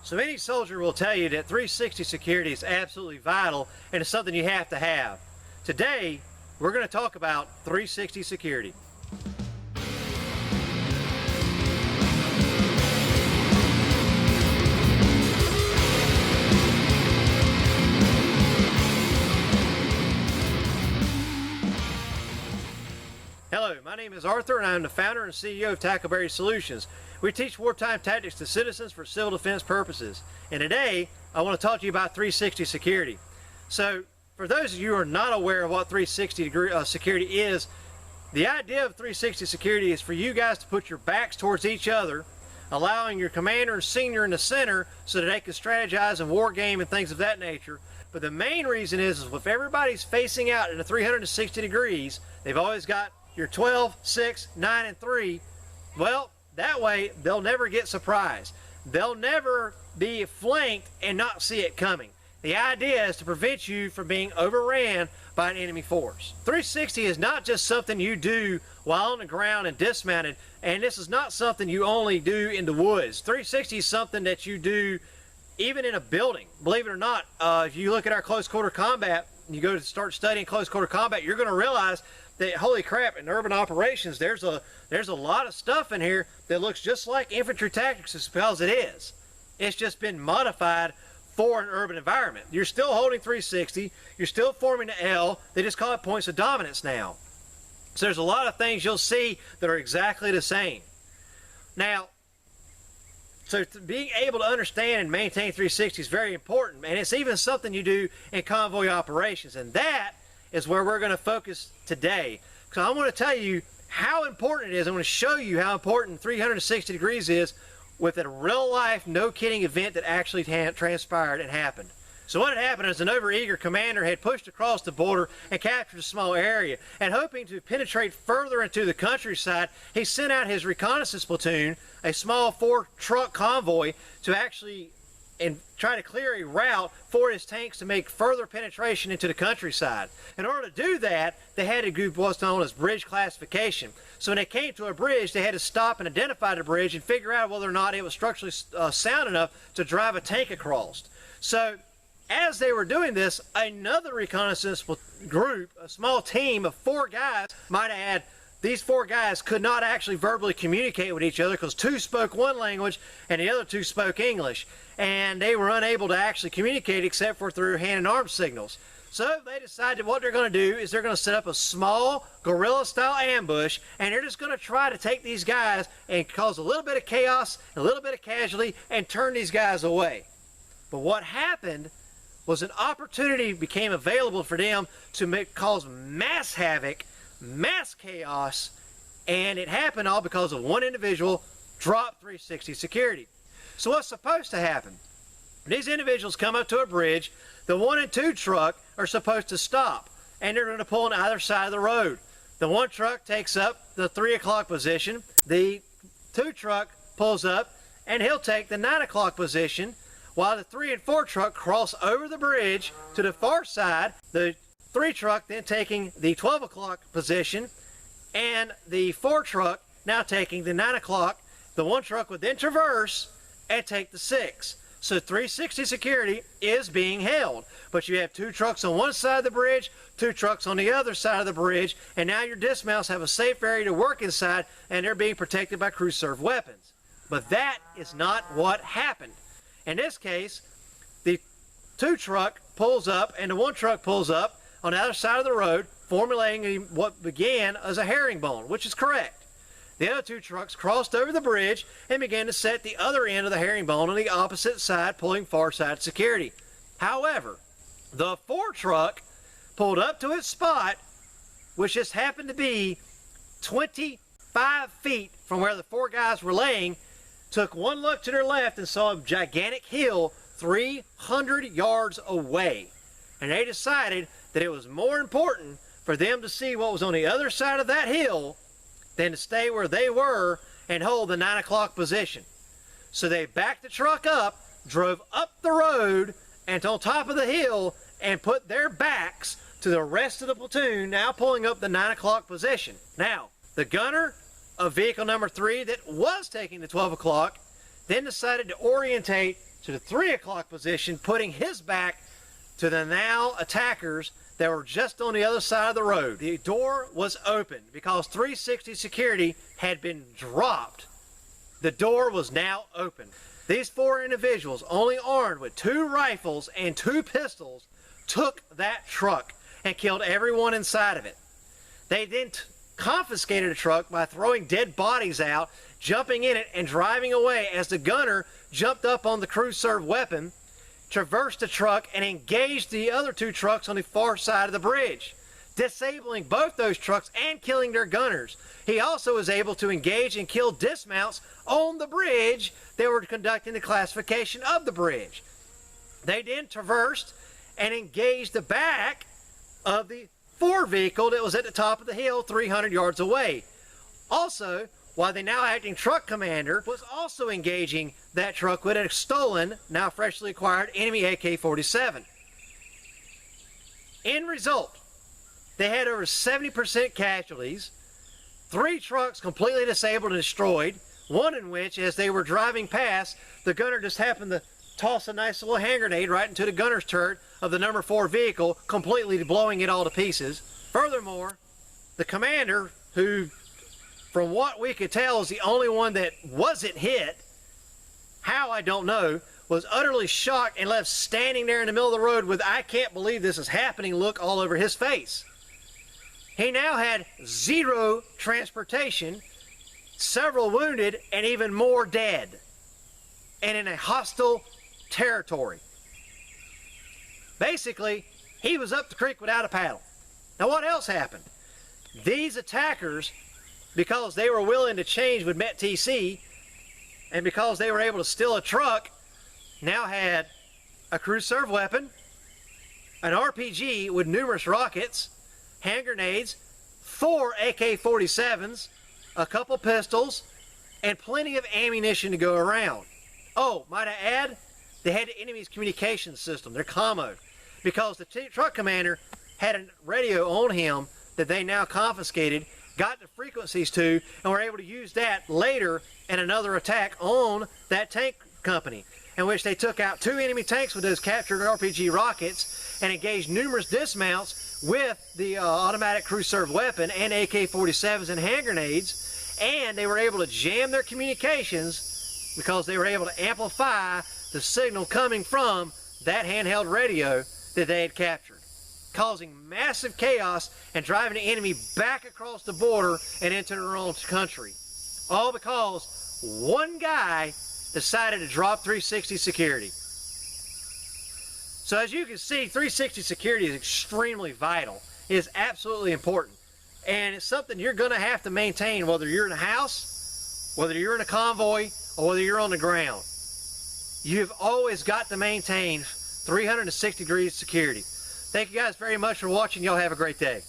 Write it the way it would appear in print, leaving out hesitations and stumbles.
So any soldier will tell you that 360 security is absolutely vital and it's something you have to have. Today, we're going to talk about 360 security. Hello, my name is Arthur and I'm the founder and CEO of Tackleberry Solutions. We teach wartime tactics to citizens for civil defense purposes. And today, I want to talk to you about 360 security. So, for those of you who are not aware of what 360 security is, the idea of 360 security is for you guys to put your backs towards each other, allowing your commander and senior in the center so that they can strategize and war game and things of that nature. But the main reason is if everybody's facing out at a 360 degrees, they've always got your 12, 6, 9, and 3, well, that way they'll never get surprised. They'll never be flanked and not see it coming. The idea is to prevent you from being overran by an enemy force. 360 is not just something you do while on the ground and dismounted, and this is not something you only do in the woods. 360 is something that you do even in a building. Believe it or not, if you look at our close quarter combat, and you go to start studying close quarter combat, you're going to realize that, holy crap, in urban operations, there's a lot of stuff in here that looks just like infantry tactics as well as it is. It's just been modified for an urban environment. You're still holding 360, you're still forming the L, they just call it points of dominance now. So there's a lot of things you'll see that are exactly the same. Now, so being able to understand and maintain 360 is very important, and it's even something you do in convoy operations, and that is where we're going to focus today. Because I want to tell you how important it is. I'm going to show you how important 360 degrees is with a real-life, no-kidding event that actually transpired and happened. So what had happened is an overeager commander had pushed across the border and captured a small area, and hoping to penetrate further into the countryside, he sent out his reconnaissance platoon, a small 4-truck convoy, to actually try to clear a route for his tanks to make further penetration into the countryside. In order to do that, they had to do what's known as bridge classification. So when they came to a bridge, they had to stop and identify the bridge and figure out whether or not it was structurally sound enough to drive a tank across. So as they were doing this, another reconnaissance group, a small team of 4 guys, might add, these 4 guys could not actually verbally communicate with each other because 2 spoke one language and the other 2 spoke English. And they were unable to actually communicate except for through hand and arm signals. So they decided what they're going to do is they're going to set up a small guerrilla-style ambush, and they're just going to try to take these guys and cause a little bit of chaos, a little bit of casualty, and turn these guys away. But what happened was an opportunity became available for them to cause mass havoc, mass chaos, and it happened all because of one individual dropped 360 security. So what's supposed to happen? These individuals come up to a bridge, the 1 and 2 truck are supposed to stop, and they're going to pull on either side of the road. The 1 truck takes up the 3 o'clock position, the 2 truck pulls up, and he'll take the 9 o'clock position, while the 3 and 4 truck cross over the bridge to the far side, the 3 truck then taking the 12 o'clock position, and the 4 truck now taking the 9 o'clock. The 1 truck would then traverse and take the 6. So 360 security is being held, but you have 2 trucks on one side of the bridge, 2 trucks on the other side of the bridge, and now your dismounts have a safe area to work inside, and they're being protected by crew serve weapons. But that is not what happened. In this case, the 2 truck pulls up and the 1 truck pulls up on the other side of the road, formulating what began as a herringbone, which is correct. The other 2 trucks crossed over the bridge and began to set the other end of the herringbone on the opposite side, pulling far side security. However, the 4 truck pulled up to its spot, which just happened to be 25 feet from where the 4 guys were laying, took one look to their left and saw a gigantic hill 300 yards away. And they decided that it was more important for them to see what was on the other side of that hill than to stay where they were and hold the 9 o'clock position. So they backed the truck up, drove up the road and on top of the hill and put their backs to the rest of the platoon, now pulling up the 9 o'clock position. Now, the gunner of vehicle number 3 that was taking the 12 o'clock then decided to orientate to the 3 o'clock position, putting his back to the now attackers that were just on the other side of the road. The door was open because 360 security had been dropped. The door was now open. These 4 individuals, only armed with 2 rifles and 2 pistols, took that truck and killed everyone inside of it. They then confiscated the truck by throwing dead bodies out, jumping in it, and driving away as the gunner jumped up on the crew-served weapon, traversed the truck, and engaged the other 2 trucks on the far side of the bridge, disabling both those trucks and killing their gunners. He also was able to engage and kill dismounts on the bridge that were conducting the classification of the bridge. They then traversed and engaged the back of the 4 vehicle that was at the top of the hill 300 yards away. Also, while the now acting truck commander was also engaging that truck with a stolen, now freshly acquired enemy AK-47. End result, they had over 70% casualties, 3 trucks completely disabled and destroyed, one in which, as they were driving past, the gunner just happened to toss a nice little hand grenade right into the gunner's turret of the number 4 vehicle, completely blowing it all to pieces. Furthermore, the commander, who from what we could tell is the only one that wasn't hit, how I don't know, was utterly shocked and left standing there in the middle of the road with "I can't believe this is happening" look all over his face. He now had 0 transportation, several wounded, and even more dead, and in a hostile territory. Basically, he was up the creek without a paddle. Now, what else happened? These attackers, because they were willing to change with METTC, and because they were able to steal a truck, now had a crew-served weapon, an RPG with numerous rockets, hand grenades, 4 AK-47s, a couple pistols, and plenty of ammunition to go around. Oh, might I add, they had the enemy's communication system, their commo, because the truck commander had a radio on him that they now confiscated, got the frequencies to, and were able to use that later in another attack on that tank company, in which they took out 2 enemy tanks with those captured RPG rockets and engaged numerous dismounts with the automatic crew-served weapon and AK-47s and hand grenades, and they were able to jam their communications because they were able to amplify the signal coming from that handheld radio that they had captured, causing massive chaos and driving the enemy back across the border and into their own country. All because one guy decided to drop 360 security. So as you can see, 360 security is extremely vital. It is absolutely important. And it's something you're going to have to maintain, whether you're in a house, whether you're in a convoy, or whether you're on the ground. You've always got to maintain 360 degrees security. Thank you guys very much for watching. Y'all have a great day.